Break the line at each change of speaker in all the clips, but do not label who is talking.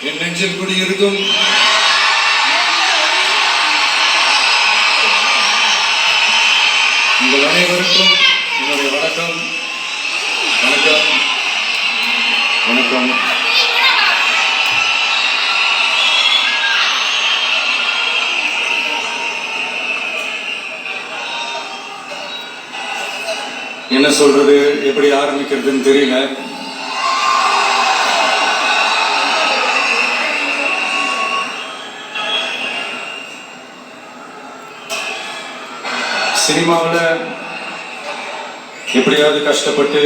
என் நெஞ்சில் குடியிருக்கும் உங்கள் அனைவருக்கும் என்னுடைய வணக்கம். வணக்கம் வணக்கம். என்ன சொல்றது, எப்படி ஆரம்பிக்கிறதுன்னு தெரியல. சினிமாவில் எப்படியாவது கஷ்டப்பட்டு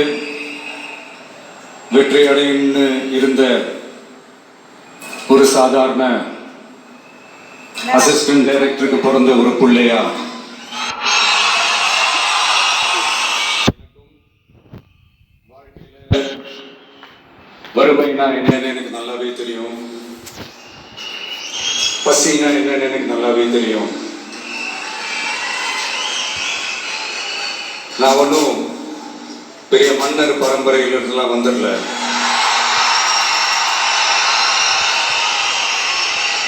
வெற்றி அடையும்னு இருந்த ஒரு சாதாரண அசிஸ்டன்ட் டைரக்டருக்கு பிறந்த ஒரு பிள்ளையா வறுமைனா என்னன்னு எனக்கு நல்லாவே தெரியும். பசினா என்னன்னு எனக்கு நல்லாவே தெரியும். நான் ஒன்றும் பெரிய மன்னர் பரம்பரையிலிருந்துலாம் வந்துடல.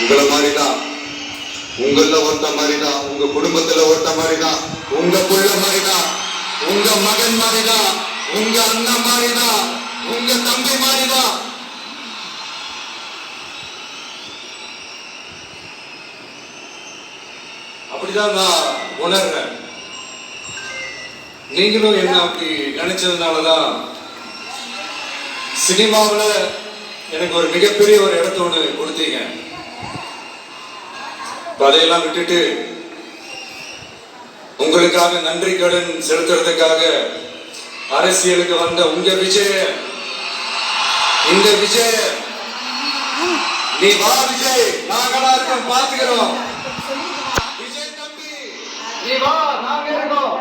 உங்களை மாதிரிதான், உங்கள ஒருத்த மாதிரிதான், உங்க குடும்பத்துல ஒருத்த மாதிரிதான், உங்க புள்ள மாதிரிதான், உங்க மகன் மாதிரிதான், உங்க அண்ணன் மாதிரிதான், உங்க தம்பி மாதிரிதான். அப்படிதான் நான் உணர்றேன். நீங்களும் என்ன அப்படி நினைச்சதுனாலதான் சினிமாவில் எனக்கு ஒரு மிகப்பெரிய ஒரு இடத்த ஒன்று கொடுத்தீங்க. அதையெல்லாம் விட்டுட்டு உங்களுக்காக நன்றி கடன் செலுத்துறதுக்காக அரசியலுக்கு வந்த உங்க விஜய, இந்த விஜய, நீ வா விஜய், நாங்களா இருக்கோம், பாத்துக்கிறோம். விஜய் தம்பி நீ வா, நாங்க இருக்கோம்.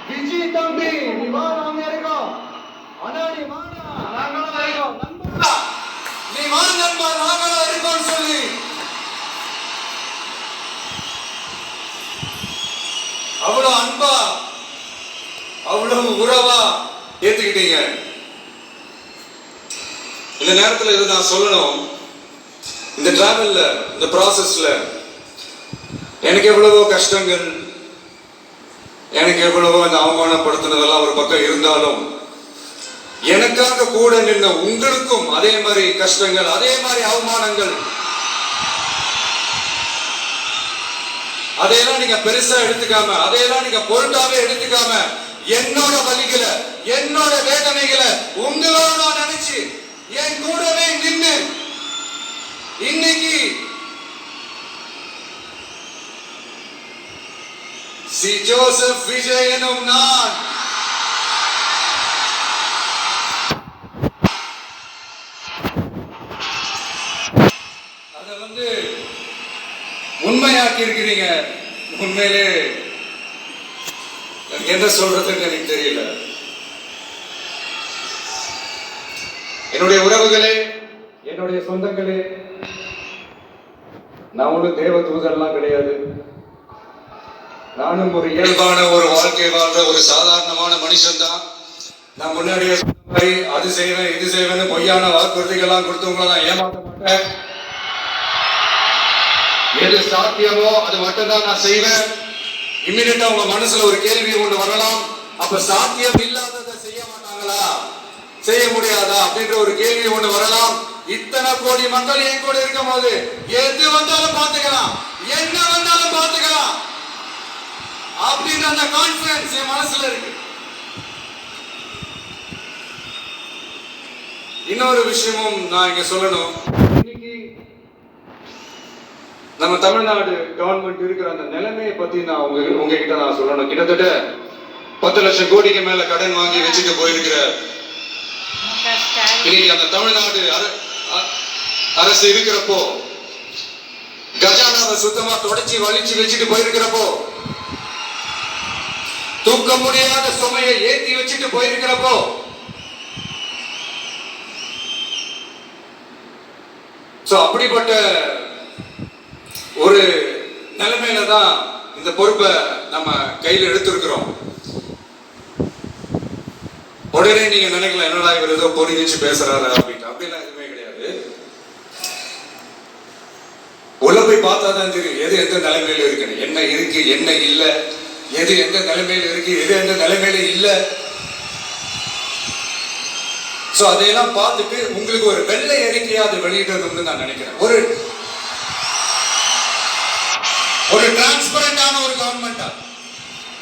விஜய் தம்பி நீ வா, நாங்க இருக்கோம். அண்ணா நீ வா, நாங்களா இருக்கோம். நண்பா நீ வா, நண்பா நாங்களா இருக்கோம் சொல்லி அவ்வளவு அன்பா, அவ்வளவு உறவா ஏத்துக்கிட்டீங்க. இந்த நேரத்தில் இது நான் சொல்லணும். இந்த டிராவல்ல, இந்த ப்ராசஸ்ல எனக்கு எவ்வளவோ கஷ்டங்கள், எனக்கு எவ்வளவோ அந்த அவமானப்படுத்தினதெல்லாம் ஒரு பக்கம் இருந்தாலும், எனக்காக கூட நின்ன உங்களுக்கும் அதே மாதிரி கஷ்டங்கள், அதே மாதிரி அவமானங்கள், அதையெல்லாம் நீங்க பெருசா எடுத்துக்காம, அதையெல்லாம் நீங்க பொருட்டாவே எடுத்துக்காம, என்னோட வலிகளை, என்னோட வேதனைகளை உங்களோட நான் நினைச்சு என் கூடவே நின்று இன்னைக்கு சி ஜோசப் விஜய் எனும் நான் அதை உண்மையாக்கி இருக்கிறீங்க. உண்மையிலே என்ன சொல்றதுன்னு எனக்கு தெரியல. என்னுடைய உறவுகளே, என்னுடைய சொந்தங்களே, நான் ஒன்றும் தேவ தூதர்லாம் கிடையாது. நானும் ஒரு இயல்பான ஒரு வாழ்க்கை வாழ்ற ஒரு சாதாரணமான மனுஷன் தான். நான் முன்னாடியே அது செய்வேன் இது செய்வேன் பொய்யான வாக்குறுதிகள்லாம் கொடுத்தவங்கள நான் ஏமாற்ற மாட்டேன். எது சாத்தியமோ அது மட்டும் தான் நான் செய்வேன். இம்மிடியட்டா உங்க மனசுல ஒரு கேள்வி ஒன்று வரலாம், அப்ப சாத்தியம் இல்லாததை செய்ய மாட்டாங்களா, செய்ய முடியாதா அப்படின்ற ஒரு கேள்வி ஒன்று வரலாம். இத்தனை கோடி மக்கள் என் கூட இருக்கும் போது எது வந்தாலும் பார்த்துக்கலாம், என்ன வந்தாலும் பார்த்துக்கலாம் அப்படின்ற அந்த கான்பிடன்ஸ் என் மனசுல இருக்கு. இன்னொரு விஷயமும் நான் இங்க சொல்லணும். இன்னைக்கு நம்ம தமிழ்நாடு கவர்மெண்ட் இருக்கிற அந்த நிலைமையை பத்தி நான் உங்ககிட்ட நான் சொல்லணும். கிட்டத்தட்ட 10 லட்சம் கோடிக்கு மேல கடன் வாங்கி வச்சுட்டு போயிருக்கிற இன்னைக்கு அந்த தமிழ்நாடு அரசு இருக்கிறப்போ, கஜானாவை சுத்தமா தொடச்சி வலிச்சு வச்சுட்டு போயிருக்கிறப்போ, தூக்க முடியாத சுமையை ஏத்தி வச்சுட்டு போயிருக்கிறப்போ, அப்படிப்பட்ட ஒரு நிலைமையில தான் இந்த பொறுப்பை நம்ம கையில் எடுத்திருக்கிறோம். உடனே நீங்க நினைக்கலாம், என்னடா இவர் ஏதோ பொறி வச்சு பேசுறாரு அப்படின்ட்டு. அப்படிலாம் எதுவுமே கிடையாது. போய் பார்த்தா தான் தெரியும் எது எந்த நிலைமையில இருக்கு, என்ன இருக்கு என்ன இல்ல, எது எந்த நிலைமையில இருக்கு எது எந்த நிலைமையில இல்ல. சோ அதையெல்லாம் பார்த்துட்டு உங்களுக்கு ஒரு வெள்ளை அறிக்கையா அது வெளியிடணும்னு நான் நினைக்கிறேன். ஒரு டிரான்ஸ்பரண்டான ஒரு கவர்மெண்டா,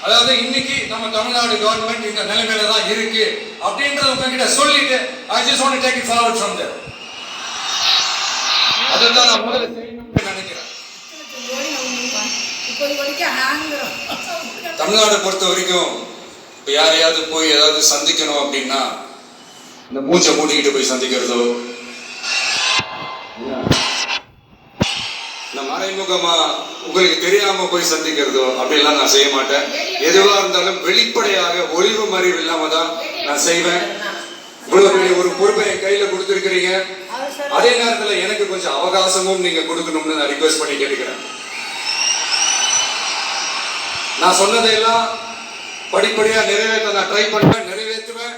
அதாவது இன்னைக்கு நம்ம தமிழ்நாடு கவர்மெண்ட் இந்த நிலைமையில தான் இருக்கு அப்படின்றத உங்ககிட்ட சொல்லிட்டு I just want to take it forward from there. அதான் நான் முதல்ல செய்யணும்னு நினைக்கிறேன். தமிழ்நாடு பொறுத்த வரைக்கும் இப்ப யாரையாவது போய் ஏதாவது சந்திக்கணும் அப்படின்னா இந்த மூச்சை மூடிக்கிட்டு போய் சந்திக்கிறதோ, இந்த மறைமுகமா உங்களுக்கு தெரியாம போய் சந்திக்கிறதோ அப்படிலாம் நான் செய்ய மாட்டேன். எதுவா இருந்தாலும் வெளிப்படையாக ஒளிவு மறைவு இல்லாம தான் நான் செய்வேன். இவ்வளவு பெரிய ஒரு பொறுப்பை என் கையில கொடுத்திருக்கிறீங்க. அதே நேரத்துல எனக்கு கொஞ்சம் அவகாசமும் நீங்க கொடுக்கணும்னு நான் ரிக்வெஸ்ட் பண்ணி கேட்டுக்கிறேன். நான் சொன்னதையெல்லாம் படிப்படியா நிறைவேற்ற நான் ட்ரை பண்ணுவேன், நிறைவேற்றுவேன்.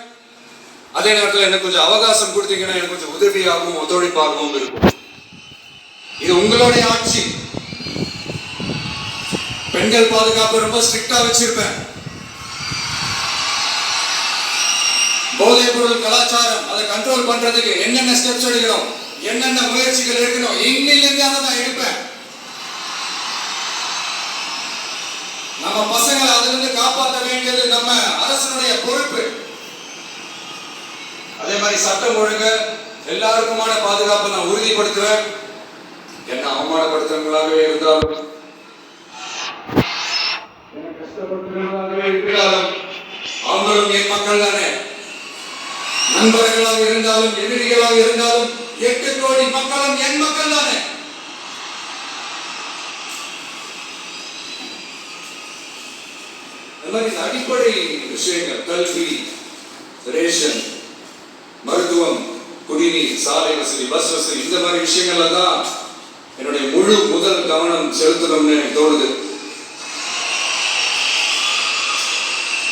அதே நேரத்தில் எனக்கு கொஞ்சம் அவகாசம் கொடுத்தீங்கன்னா எனக்கு கொஞ்சம் உதவியாகவும் ஒத்துழைப்பாகவும் இருக்கும். இது உங்களுடைய ஆட்சி. பெண்கள் பாதுகாப்பு ரொம்ப ஸ்ட்ரிக்டா வச்சிருப்பேன். போதைப் பொருள் கலாச்சாரம் அதை கண்ட்ரோல் பண்றதுக்கு என்னென்ன ஸ்டெப்ஸ் எடுக்கணும், என்னென்ன முயற்சிகள் எடுக்கணும், இன்னிலிருந்து அதை நான் எடுப்பேன். நம்ம பசங்களை அதுல இருந்து காப்பாற்ற வேண்டியது நம்ம அரசனுடைய பொறுப்பு. அதே மாதிரி சட்டம் ஒழுங்கு எல்லாருக்குமான பாதுகாப்பை நான் உறுதிப்படுத்துவேன். என்ன அவமானப்படுத்துறவங்களாகவே இருந்தாலும், என்ன கஷ்டப்படுத்துறவங்களாகவே இருந்தாலும் அவங்களும் என் மக்கள் தானே. நண்பர்களாக இருந்தாலும் எதிரிகளாக இருந்தாலும் 8 கோடி மக்களும் என் மக்கள் தானே. அடிப்படை விஷயங்கள் கல்வி, ரேஷன், மருத்துவம், குடிநீர், சாலை வசதி, பஸ் வசதி, இந்த மாதிரி விஷயங்கள்ல தான் என்னுடைய முதல் கவனம் செலுத்தணும்னு எனக்கு தோணுது.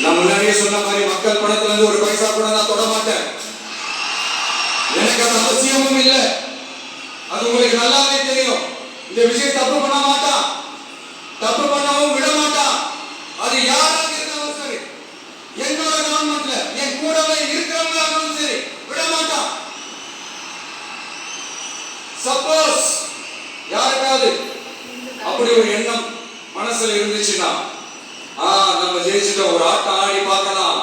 நான் முன்னாடியே சொன்ன மாதிரி மக்கள் பணத்துல இருந்து ஒரு பைசா கூட நான் தொட மாட்டேன். எனக்கு அது அவசியமும் இல்லை. அது உங்களுக்கு நல்லாவே தெரியும். இந்த விஷயம் தப்பு பண்ண மாட்டான், தப்பு பண்ணவும் விட மாட்டான். அது யாராக இருந்தாலும் சரி, என்னோட கவர்மெண்ட்ல என் கூடவே இருக்கிறவங்களாகவும் சரி விட மாட்டான். சப்போஸ் யாருக்காவது அப்படி ஒரு எண்ணம் மனசுல இருந்துச்சுன்னா, நம்ம ஜெயிச்சுட்டோம், ஒரு ஆட்டம் ஆடி பார்க்கலாம்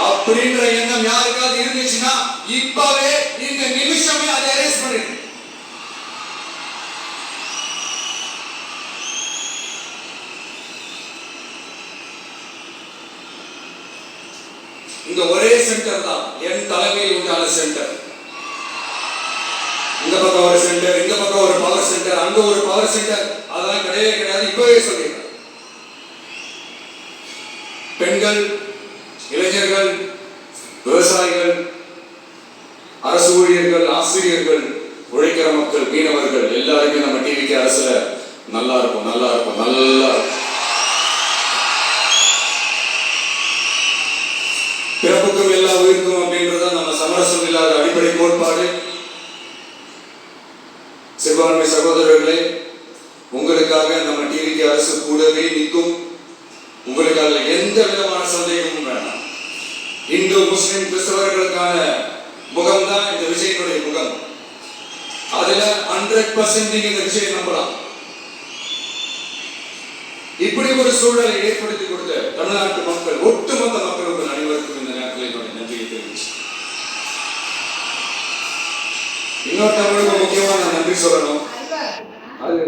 அப்படின்ற எண்ணம் யாருக்காவது இருந்துச்சுன்னா இப்பவே இந்த நிமிஷமே அதை அரேஞ்ச் பண்ணிடு. இங்க ஒரே சென்டர் தான், என் தலைமையில் உண்டான சென்டர். இந்த பக்கம் ஒரு சென்டர், இந்த பக்கம் ஒரு பவர் சென்டர், அங்க ஒரு பவர் சென்டர், அதெல்லாம் கிடையவே கிடையாது. இப்பவே சொல்லிடுறேன். பெண்கள், இளைஞர்கள், விவசாயிகள், அரசு ஊழியர்கள், ஆசிரியர்கள், உழைக்கிற மக்கள், மீனவர்கள் எல்லாருமே நம்ம டிவிக்கு அரசுல நல்லா இருக்கும், நல்லா இருக்கும், நல்லா இருக்கும். பிறப்புக்கும் எல்லா உயிருக்கும் அப்படின்றத நம்ம சமரசம் இல்லாத அடிப்படை கோட்பாடு. சிறுபான்மை சகோதரர்களே, உங்களுக்காக நம்ம டிவிக்கு அரசு கூடவே நிற்கும். உங்களுக்கு அதுல எந்த விதமான சந்தேகமும் வேண்டாம். இந்து, முஸ்லிம், கிறிஸ்தவர்களுக்கான முகம் தான் இந்த விஜயனுடைய முகம். அதுல 100% நீங்க இந்த விஜயை நம்பலாம். இப்படி ஒரு சூழலை ஏற்படுத்தி கொடுத்த தமிழ்நாட்டு மக்கள், ஒட்டுமொத்த மக்களுக்கு அனைவருக்கும் இந்த நேரத்தில் என்னுடைய நன்றியை தெரிவிச்சு, இன்னொருத்தவங்களுக்கு முக்கியமா நான் நன்றி சொல்லணும். அது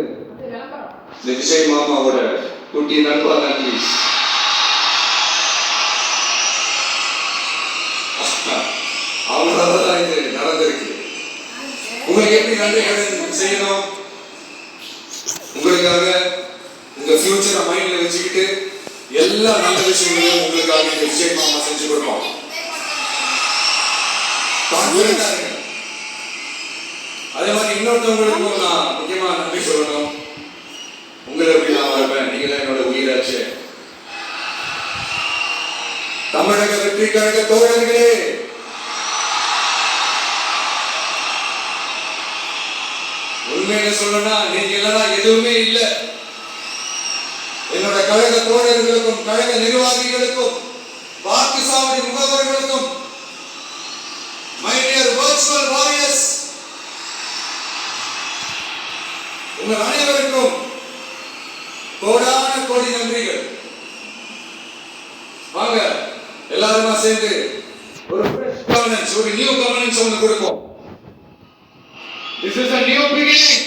இந்த விஜய் மாமாவோட குட்டி நண்பா நன்றி. அவங்களாலதான் இது நடந்திருக்கு. உங்களுக்கு எப்படி நன்றி செய்யணும்? உங்களுக்காக உங்க ஃபியூச்சரை மைண்ட்ல வச்சுக்கிட்டு எல்லா நல்ல விஷயங்களையும் உங்களுக்காக இந்த விஜய் மாமா செஞ்சு கொடுப்போம். அதே மாதிரி இன்னொருத்தவங்களுக்கும் நான் முக்கியமா நன்றி சொல்லணும். உங்களை எப்படி நான் வரப்பேன், நீங்க தான் என்னோட உயிராச்சு. தமிழக வெற்றி கழக தோழர்களே, சொல்லணும்னா நீங்க இல்லைன்னா எதுவுமே இல்லை. என்னோட கழக தோழர்களுக்கும் கழக நிர்வாகிகளுக்கும் வாக்குச்சாவடி முகவர்களுக்கும் my dear virtual warriors, உங்கள் அனைவருக்கும் கோடான கோடி நன்றிகள். வாங்க எல்லாருமா சேர்ந்து ஒரு fresh governance, ஒரு new governance ஒன்று கொடுப்போம். This is a new beginning.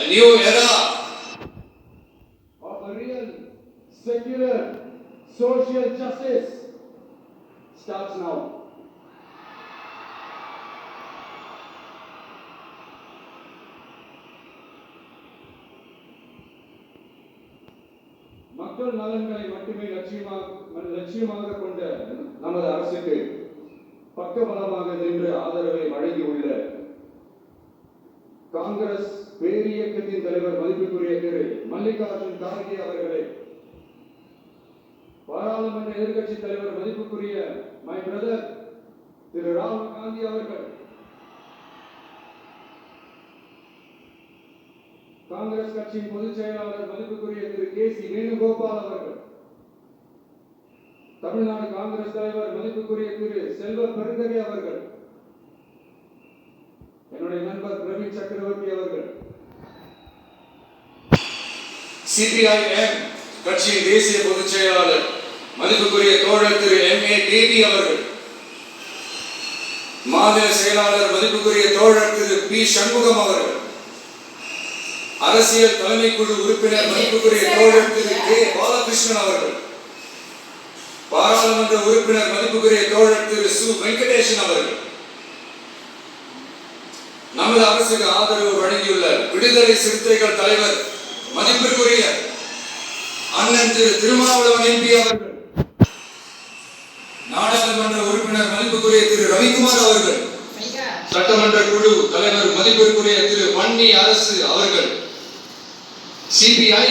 A new era of a real secular social justice starts now. மக்கள் நலன்களை மட்டுமே லட்சியமாக கொண்ட நமது அரசுக்கு பக்கபலமாக நின்று ஆதரவை வழங்கியுள்ள காங்கிரஸ் பேரியக்கத்தின் தலைவர் மதிப்புக்குரிய திரு மல்லிகார்ஜுன் கார்கே அவர்களே, பாராளுமன்ற எதிர்க்கட்சி தலைவர் மதிப்புக்குரிய மை பிரதர் திரு ராகுல் காந்தி அவர்கள், காங்கிரஸ் கட்சியின் பொதுச் செயலாளர் மதிப்புக்குரிய திரு கே.சி. வேணுகோபால் அவர்கள், தமிழ்நாடு காங்கிரஸ் தலைவர் மதிப்புக்குரிய திரு செல்வ பெருந்தகை அவர்கள், என்னுடைய நண்பர் பிரவீன் சக்கரவர்த்தி அவர்கள், சிபிஐஎம் கட்சியின் தேசிய பொதுச் செயலாளர் மதிப்புக்குரிய தோழர் திரு M.A. தேவி அவர்கள், மாநில செயலாளர் மதிப்புக்குரிய தோழர் திரு பி. சண்முகம் அவர்கள், அரசியல் தலைமை குழு உறுப்பினர் மதிப்புக்குரிய தோழர் திரு கே. பாலகிருஷ்ணன் அவர்கள், பாராளுமன்ற உறுப்பினர் மதிப்புக்குரிய தோழர் திரு சு. வெங்கடேசன் அவர்கள், நமது அரசுக்கு ஆதரவு வழங்கியுள்ள விடுதலை சிறுத்தைகள் தலைவர் மதிப்பிற்குரிய அண்ணன் திரு திருமாவளவன் MP அவர்கள், நாடாளுமன்ற உறுப்பினர் மதிப்புக்குரிய திரு ரவிக்குமார் அவர்கள், சட்டமன்ற குழு தலைவர் மதிப்பிற்குரிய திரு வன்னி அரசு அவர்கள், சிபிஐ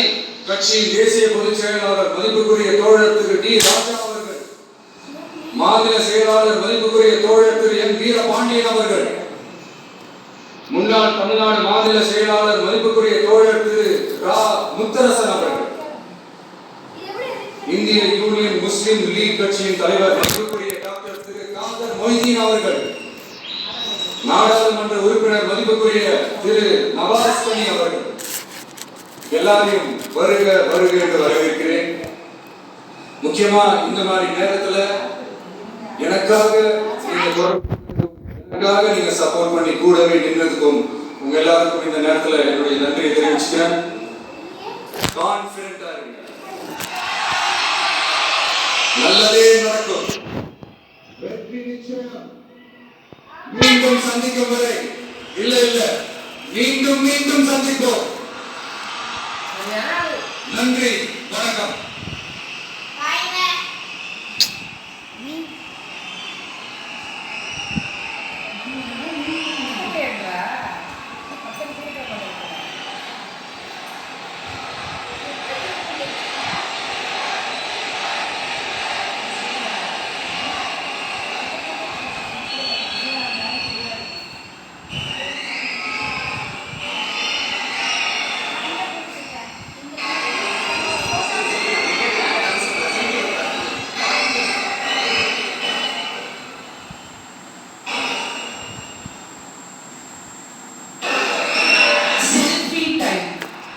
கட்சியின் தேசிய பொதுச் செயலாளர் மதிப்புக்குரிய தோழர் திரு டி. ராஜா அவர்கள், மாநில செயலாளர் மதிப்புக்குரிய தோழர் திரு என். வீரபாண்டியன் அவர்கள், முன்னாள் தமிழ்நாடு மாநில செயலாளர் மதிப்புக்குரிய தோழர் திரு ரா. முத்தரசன் அவர்கள், இந்திய யூனியன் முஸ்லிம் லீக் கட்சியின் தலைவர் மதிப்புக்குரிய டாக்டர் திரு காதர் மொய்தீன் அவர்கள், நாடாளுமன்ற உறுப்பினர் மதிப்புக்குரிய திரு நவாஸ் கனி அவர்கள், எல்லாரையும் வருக வருக என்று வரவேற்கிறேன். முக்கியமா இந்த மாதிரி நேரத்துல எனக்காக நீங்க சப்போர்ட் பண்ணி கூடவே நின்றதுக்கும் உங்க எல்லாருக்கும் இந்த நேரத்துல என்னுடைய நன்றியை தெரிவிச்சுக்கிறேன். கான்ஃபிடென்ட்டா இருங்க, நல்லதே நடக்கும், வெற்றி நிச்சயம். மீண்டும் சந்திக்கும் வரை இல்ல மீண்டும் மீண்டும் சந்திப்போம். நன்றி, வணக்கம்.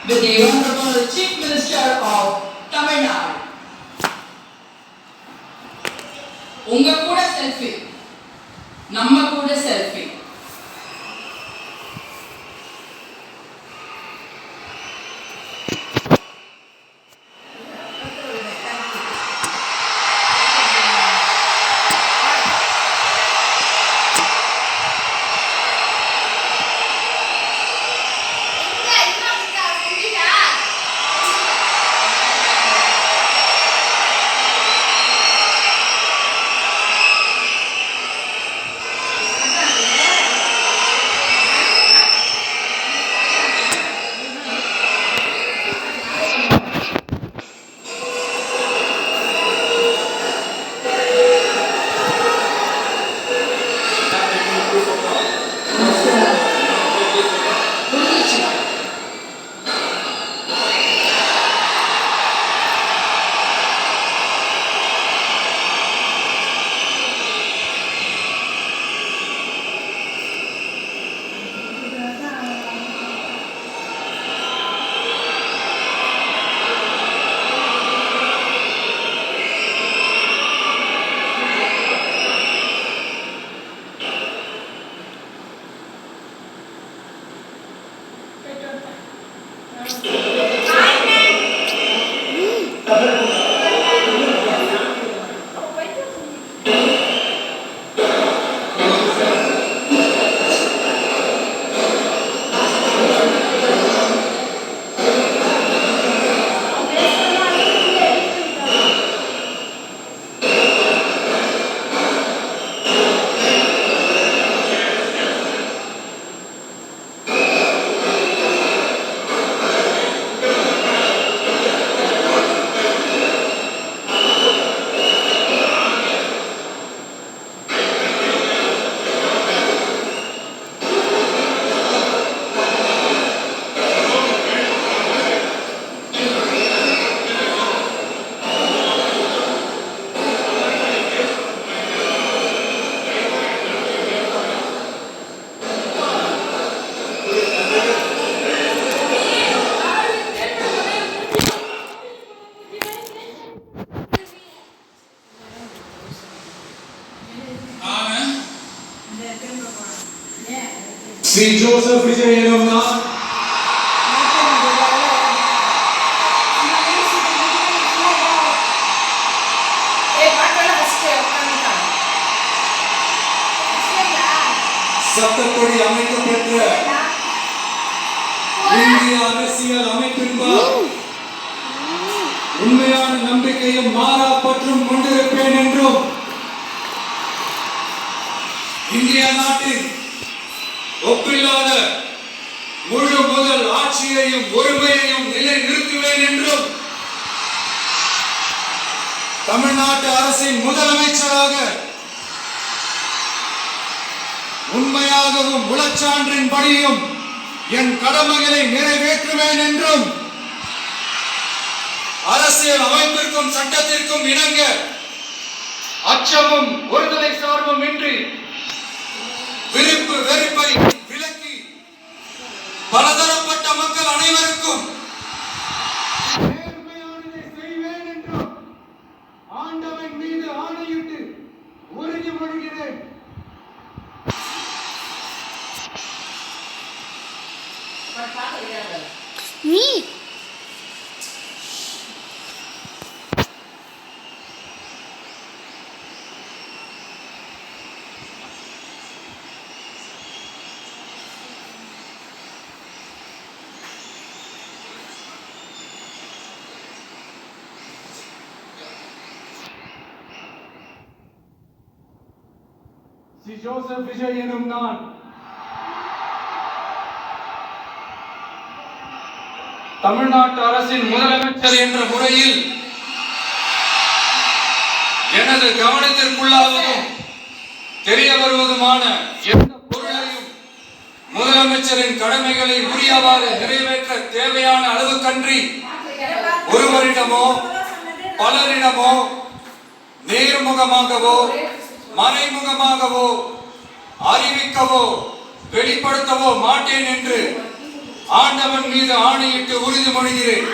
With the Honorable Chief Minister of Tamil Nadu. உங்க கூட செல்ஃபி, நம்ம கூட செல்ஃபி.
ஸ்ரீ ஜோசப் விஜய் எனும் நான் சட்டப்படி அமைக்கப்பெற்ற இந்திய அரசியல் அமைப்பின்பால் உண்மையான நம்பிக்கையும் மாறா பற்றும் கொண்டிருப்பேன் என்றும் இந்திய நாட்டின் ஒப்பில்லாத முழு முதல் ஆட்சியையும் ஒருமையையும் நிலைநிறுத்துவேன் என்றும் தமிழ்நாட்டு அரசின் முதலமைச்சராக உண்மையாகவும் உளச்சான்றின்படியும் என் கடமைகளை நிறைவேற்றுவேன் என்றும் அரசியல் அமைப்பிற்கும் சட்டத்திற்கும் இணங்க அச்சமும் ஒருதலை சார்பும் இன்றி விருப்பு வெறுப்பை விலக்கி பலதரப்பட்ட மக்கள் அனைவருக்கும் நேர்மையானதை செய்வேன் என்றும் ஆண்டவன் மீது ஆணையிட்டு உறுதிமொழிகிறேன்.
நீ
ஸ்ரீ ஜோசப் விஜய் எனும் நான் தமிழ்நாட்டு அரசின் முதலமைச்சர் என்ற முறையில் எனது கவனத்திற்குள்ளாவதும் தெரிய வருவதுமான எந்த பொருளையும் முதலமைச்சரின் கடமைகளை உரியவாறு நிறைவேற்ற தேவையான அளவுக்கன்றி ஒருவரிடமோ பலரிடமோ நேர்முகமாகவோ மறைமுகமாகவோ அறிவிக்கவோ வெளிப்படுத்தவோ மாட்டேன் என்று ஆண்டவன் மீது ஆணையிட்டு உறுதிமொழிகிறேன்.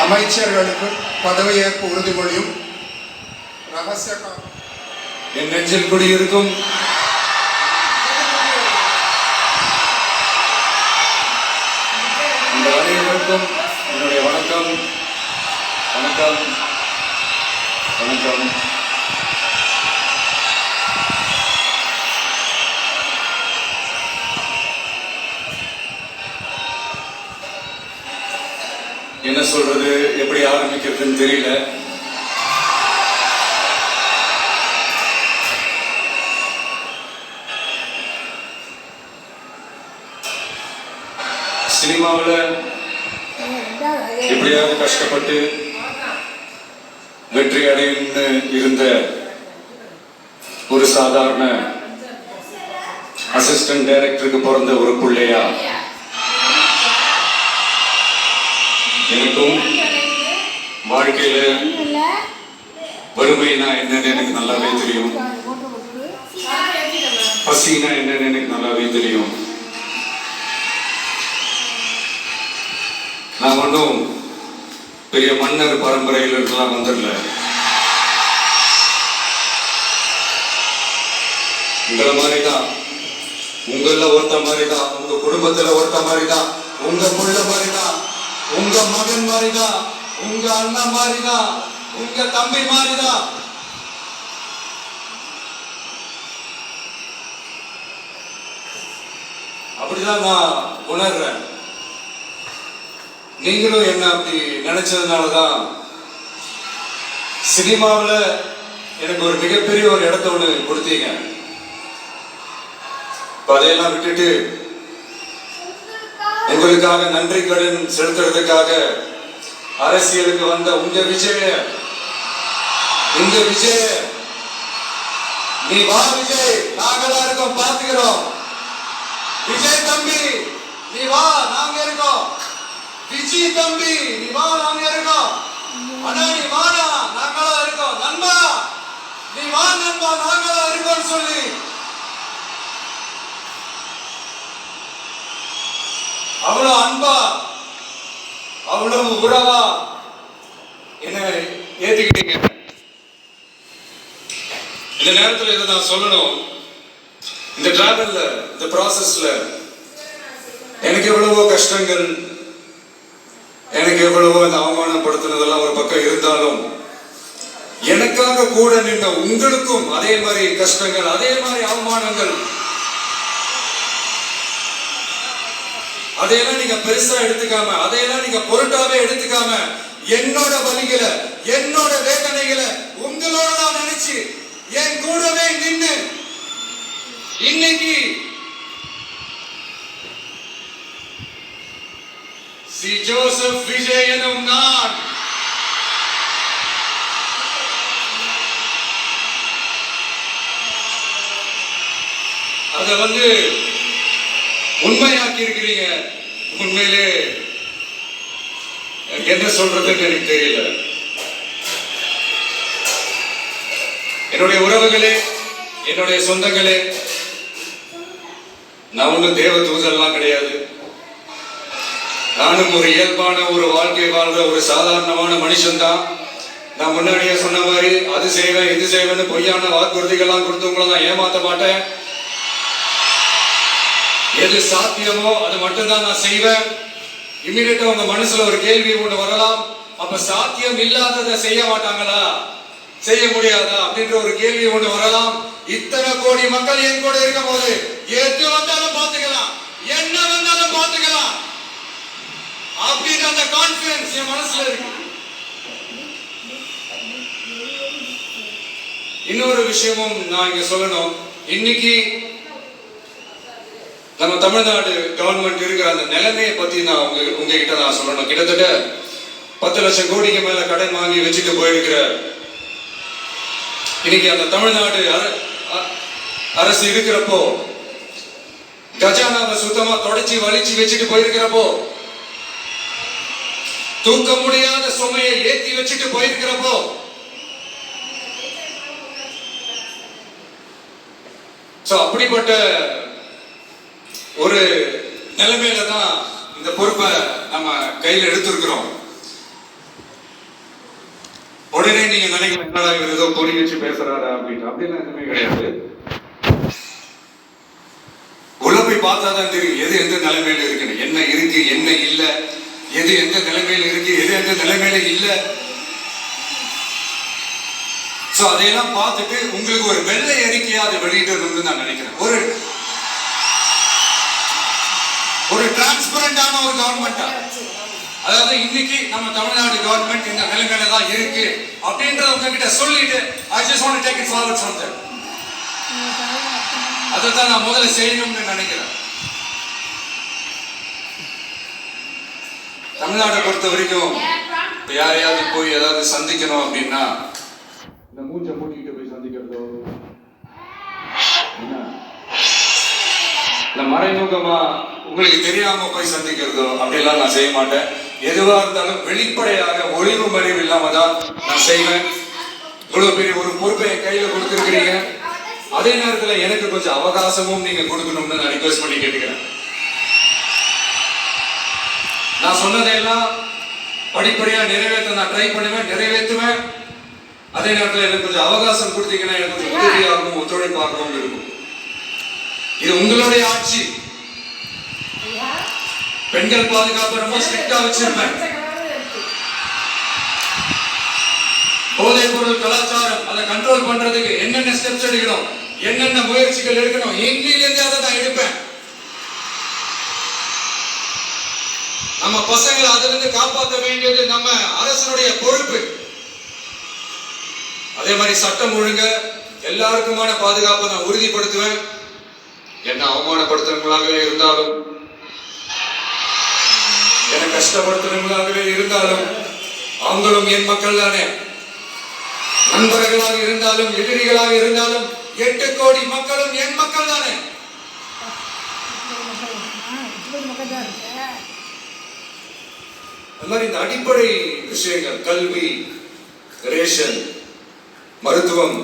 அமைச்சர்களுக்கு பதவியேற்பு உறுதிமொழியும் ரகசிய
என் நெஞ்சில் குடியிருக்கும் இந்த அனைவருக்கும் என்னுடைய வணக்கம் வணக்கம் வணக்கம். என்ன சொல்றது, எப்படி ஆரம்பிக்கிறதுன்னு தெரியல. சினிமாவில் எப்படியாவது கஷ்டப்பட்டு வெற்றி அடையணும்னு இருந்த ஒரு சாதாரண அசிஸ்டன்ட் டைரக்டருக்கு பிறந்த ஒரு பிள்ளையா எனக்கும் வாழ்க்கையில வறுமைனா என்னன்னு எனக்கு நல்லாவே தெரியும், பசினா என்னன்னு எனக்கு நல்லாவே தெரியும். நான் ஒன்றும் பெரிய மன்னர் பரம்பரையில் இருக்கலாம் வந்துடல. உங்களை மாதிரிதான், உங்கள ஒருத்த மாதிரிதான், உங்க குடும்பத்துல ஒருத்த மாதிரிதான், உங்க புள்ள மாதிரிதான், உங்க மகன் மாதிரிதான், உங்க அண்ணன் மாதிரிதான், உங்க தம்பி மாதிரிதான். அப்படிதான் நான் உணர்றேன். நீங்களும் என்ன அப்படி நினைச்சதுனாலதான் சினிமாவில் எனக்கு ஒரு மிகப்பெரிய ஒரு இடத்த ஒண்ணு கொடுத்தீங்க. அதையெல்லாம் விட்டுட்டு உங்களுக்காக நன்றி கடன் செலுத்துறதுக்காக அரசியலுக்கு வந்த உங்க விஜய, இந்த விஜய, நீ வா விஜய், நாங்களா இருக்கோம், பாத்துக்கிறோம். விஜய் தம்பி நீ வா, நாங்க இருக்கோம். விஜய் தம்பி நீ வா, நாங்க இருக்கோம். அண்ணா நீ வாடா, நாங்களா இருக்கோம். நண்பா நீ வா நண்பா, நாங்களா இருக்கோம் சொல்லி அவ்வளவு அன்பா, அவ்வளவு உறவா என்ன ஏத்துக்கிட்டீங்க. இந்த நேரத்தில் இதை நான் சொல்லணும். இந்த டிராவல்ல, இந்த ப்ராசஸ்ல எனக்கு எவ்வளவோ கஷ்டங்கள், எனக்கு எவ்வளவோ இந்த அவமானப்படுத்தினதெல்லாம் ஒரு பக்கம் இருந்தாலும் எனக்காக கூட நின்ற உங்களுக்கும் அதே மாதிரி கஷ்டங்கள், அதே மாதிரி அவமானங்கள், அதையெல்லாம் நீங்க பெருசா எடுத்துக்காம, அதையெல்லாம் நீங்க பொருட்டாவே எடுத்துக்காம, என்னோட வலிகளை, என்னோட வேதனைகளை உங்களோட நான் நினைச்சு என் கூடவே நின்று இன்னைக்கு சி ஜோசப் விஜய் எனும் நான் அத உண்மையாக்கி இருக்கிறீங்க. உண்மையிலே என்ன சொல்றதுன்னு எனக்கு தெரியல. என்னுடைய உறவுகளே, என்னுடைய சொந்தங்களே, நான் ஒன்றும் தேவ தூதெல்லாம் கிடையாது. நானும் ஒரு இயல்பான ஒரு வாழ்க்கை வாழ்ற ஒரு சாதாரணமான மனுஷன்தான். நான் முன்னாடியே சொன்ன மாதிரி அது செய்வேன் இது செய்வேன்னு பொய்யான வாக்குறுதிகள்லாம் கொடுத்தவங்கள நான் ஏமாத்த மாட்டேன். எது சாத்தியமோ அது மட்டும்தான் நான் செய்வேன். இம்மிடியட்டா உங்க மனசுல ஒரு கேள்வி ஒண்ணு வரலாம், அப்ப சாத்தியம் இல்லாததை செய்ய மாட்டாங்களா, செய்ய முடியாதா அப்படின்ற ஒரு கேள்வி ஒண்ணு வரலாம். இத்தனை கோடி மக்கள் என் கூட இருக்கும் போது எது வந்தாலும் பாத்துக்கலாம், என்ன வந்தாலும் பாத்துக்கலாம் அப்படின்ற அந்த கான்பிடன்ஸ் என் மனசுல இருக்கு. இன்னொரு விஷயமும் நான் இங்க சொல்லணும். இன்னைக்கு நம்ம தமிழ்நாடு கவர்மெண்ட் இருக்கிற அந்த நிலைமையை பத்தி நான் உங்ககிட்ட நான் சொல்லணும். கிட்டத்தட்ட 10 லட்சம் கோடிக்கு மேல கடன் வாங்கி வச்சுட்டு போயிருக்கிற இன்னைக்கு அந்த தமிழ்நாடு அரசு இருக்கிறப்போ, கஜானாவை சுத்தமா தொடச்சி வலிச்சு வச்சுட்டு போயிருக்கிறப்போ, தூக்க முடியாத சுமையை ஏத்தி வச்சுட்டு போயிருக்கிறப்போ, அப்படிப்பட்ட ஒரு நிலைமையில தான் இந்த பொறுப்பை நம்ம கையில் எடுத்திருக்கிறோம். உடனே நீங்க நினைக்கலாம், என்னடா இவர் ஏதோ பொறி வச்சு பேசுறாரா அப்படின்னு. அப்படின்னா எதுவுமே கிடையாது. உள்ள போய் பார்த்தாதான் தெரியும் எது எந்த நிலைமையில இருக்குன்னு, என்ன இருக்கு என்ன இல்ல, எது எந்த நிலைமையில இருக்கு எது எந்த நிலைமையில இல்ல. அதையெல்லாம் பார்த்துட்டு உங்களுக்கு ஒரு வெள்ளை அறிக்கையா அதை வெளியிட்டு நான் நினைக்கிறேன். ஒரு டிரான்ஸ்பரண்டான ஒரு கவர்மெண்டா, அதாவது இன்னைக்கு நம்ம தமிழ்நாடு கவர்மெண்ட் இந்த நிலைமையில தான் இருக்கு அப்படின்றத உங்ககிட்ட சொல்லிட்டு I just want to take it forward from there. அதைத்தான் நான் முதல்ல செய்யணும்னு நினைக்கிறேன். தமிழ்நாட்டை பொறுத்த வரைக்கும் யாரையாவது போய் ஏதாவது சந்திக்கணும் அப்படின்னா இந்த மூச்சை மூட்டிட்டு போய் சந்திக்கிறதோ இந்த மறைமுகமா உங்களுக்கு தெரியாம போய் சந்திக்கிறதோ அப்படிலாம் நான் செய்ய மாட்டேன். எதுவா இருந்தாலும் வெளிப்படையாக ஒளிவு மறைவு இல்லாம தான் நான் செய்வேன். இவ்வளவு பெரிய ஒரு பொறுப்பை என் கையில கொடுத்துருக்கிறீங்க. அதே நேரத்துல எனக்கு கொஞ்சம் அவகாசமும் நீங்க கொடுக்கணும்னு நான் ரிக்வெஸ்ட் பண்ணி கேட்டுக்கிறேன். நான் சொன்னதையெல்லாம் படிப்படியா நிறைவேற்ற நான் ட்ரை பண்ணுவேன், நிறைவேற்றுவேன். அதே நேரத்தில் எனக்கு கொஞ்சம் அவகாசம் கொடுத்தீங்கன்னா எனக்கு கொஞ்சம் உதவியாகவும் ஒத்துழைப்பாகவும் இருக்கும். இது உங்களுடைய ஆட்சி. பெண்கள் பாதுகாப்பு ரொம்ப ஸ்ட்ரிக்டா வச்சிருப்பேன். போதைப் பொருள் கலாச்சாரம் அதை கண்ட்ரோல் பண்றதுக்கு என்னென்ன ஸ்டெப்ஸ் எடுக்கணும், என்னென்ன முயற்சிகள் எடுக்கணும், எங்கிலிருந்து அதை நான் எடுப்பேன். நம்ம பசங்களை அதிலிருந்து காப்பாற்ற வேண்டியது நம்ம அரசனுடைய பொறுப்பு. அதே மாதிரி சட்டம் ஒழுங்க எல்லாருக்குமான பாதுகாப்பை நான் உறுதிப்படுத்துவேன். என்ன அவமானப்படுத்துறவங்களாகவே இருந்தாலும், என்ன கஷ்டப்படுத்துறவங்களாகவே இருந்தாலும், அவங்களும் என் மக்கள் தானே. நண்பர்களாக இருந்தாலும் எதிரிகளாக இருந்தாலும் 8 கோடி மக்களும் என் மக்கள் தானே. அந்த மாதிரி இந்த அடிப்படை விஷயங்கள், கல்வி, ரேஷன், மருத்துவம்,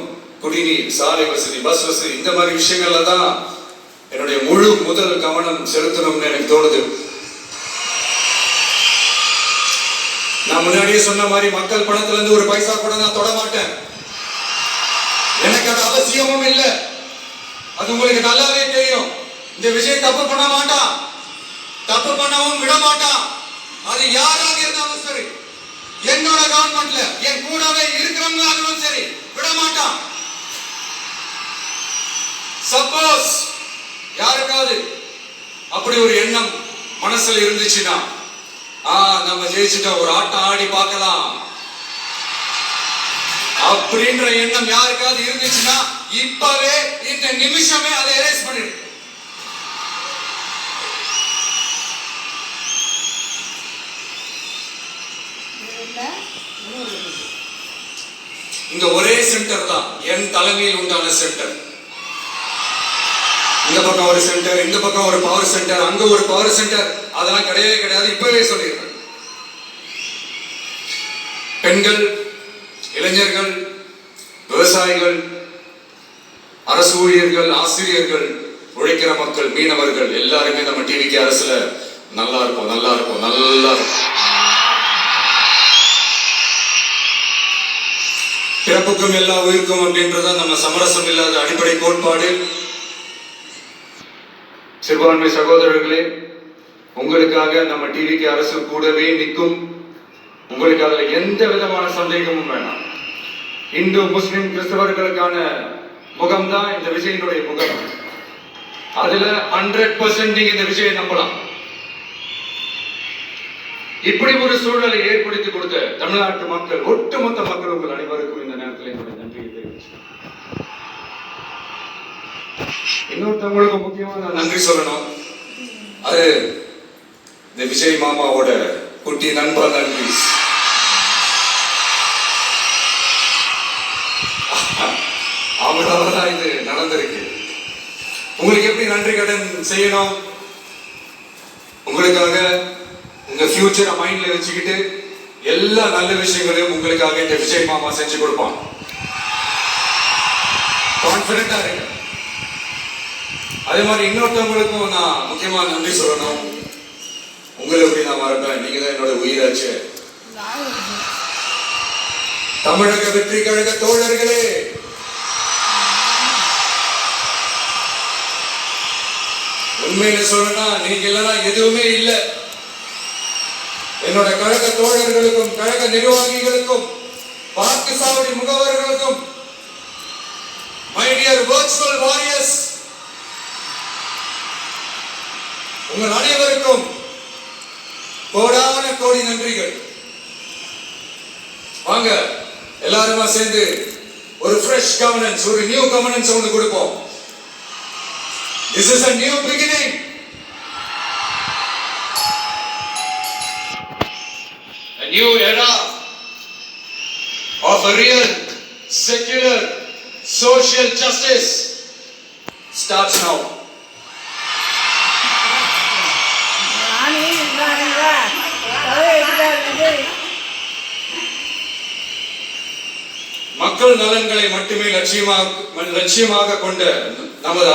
குடிநீர், சாலை வசதி, பஸ் வசதி, இந்த மாதிரி விஷயங்கள்ல தான் என்னுடைய முழு முதல் கவனம் செலுத்தணும்னு எனக்கு தோணுது. நான் முன்னாடியே சொன்ன மாதிரி மக்கள் பணத்துல இருந்து ஒரு பைசா கூட நான் தொட மாட்டேன். எனக்கு அது அவசியமும் இல்லை. அது உங்களுக்கு நல்லாவே தெரியும். இந்த விஷயம் தப்பு பண்ண மாட்டான், தப்பு பண்ணவும் விட மாட்டான். அது யாராக இருந்தாலும் சரி, என்னோட கவர்மெண்ட்ல என் கூடவே இருக்கிறவங்களாகவும் சரி, விட மாட்டான். சப்போஸ் யாருக்காவது அப்படி ஒரு எண்ணம் மனசுல இருந்துச்சுன்னா, நம்ம ஜெயிச்சுட்டோம், ஒரு ஆட்டம் ஆடி பார்க்கலாம் அப்படின்ற எண்ணம் யாருக்காவது இருந்துச்சுன்னா இப்பவே இந்த நிமிஷமே அதை எரேஸ் பண்ணிடு. இங்க ஒரே சென்டர் தான், என் தலைமையில் உண்டான சென்டர். இந்த பக்கம் ஒரு சென்டர், இந்த பக்கம் ஒரு பவர் சென்டர், அங்க ஒரு பவர் சென்டர், அதெல்லாம் கிடையவே கிடையாது. இப்பவே சொல்லிடுறேன். பெண்கள், இளைஞர்கள், விவசாயிகள், அரசு ஊழியர்கள், ஆசிரியர்கள், உழைக்கிற மக்கள், மீனவர்கள் எல்லாருமே நம்ம டிவிக்கு அரசுல நல்லா இருக்கும், நல்லா இருக்கும், நல்லா இருக்கும். பிறப்புக்கும் எல்லா உயிருக்கும் அப்படின்றத நம்ம சமரசம் இல்லாத அடிப்படை கோட்பாடு. சிறுபான்மை சகோதரர்களே, உங்களுக்காக நம்ம டிவிக்கு அரசு கூடவே நிற்கும். உங்களுக்கு அதுல எந்த விதமான சந்தேகமும் வேணாம். இந்து, முஸ்லிம், கிறிஸ்தவர்களுக்கான முகம்தான் இந்த விஜயனுடைய முகம். அதுல 100% நீங்க இந்த விஜயை நம்பலாம். இப்படி ஒரு சூழலை ஏற்படுத்தி கொடுத்த தமிழ்நாட்டு மக்கள், ஒட்டுமொத்த மக்கள், உங்கள் அனைவருக்கும் இந்த நேரத்தில் என்னுடைய நன்றியை தெரிவிக்கிறேன். இன்னொருத்தவங்களுக்கு முக்கியமா நான் நன்றி சொல்லணும். அது இந்த விஜய் மாமாவோட குட்டி நண்பா நன்றி. அவங்களாலதான் இது நடந்திருக்கு. உங்களுக்கு எப்படி நன்றி கடன் செய்யணும்? உங்களுக்காக உங்க ஃபியூச்சரை மைண்ட்ல வச்சுக்கிட்டு எல்லா நல்ல விஷயங்களையும் உங்களுக்காக இந்த விஜய் மாமா செஞ்சு கொடுப்பான். கான்பிடண்டா இருக்கு. அதே மாதிரி இன்னொருத்தவங்களுக்கும் நான் முக்கியமா நன்றி சொல்லணும். உங்களை எப்படி நான் மறப்பேன்? நீங்க தான் என்னோட உயிராச்சு. தமிழக வெற்றி கழக தோழர்களே, உண்மையில சொல்லணும்னா நீங்க இல்லைன்னா எதுவுமே இல்லை. என்னோட கழக தோழர்களுக்கும், கழக நிர்வாகிகளுக்கும், வாக்கு சாவடி முகவர்களுக்கும், மை டியர் வர்ச்சுவல் வாரியர்ஸ், உங்கள் அனைவருக்கும் கோடான கோடி நன்றிகள். வாங்க எல்லாருமா சேர்ந்து ஒரு ஃப்ரெஷ் கவர்னன்ஸ், ஒரு நியூ கவர்னன்ஸ் ஒன்று கொடுப்போம். This is a new beginning. new era of a real secular social justice starts now. மக்கள் நலன்களை மட்டுமே லட்சியமாக கொண்ட நமது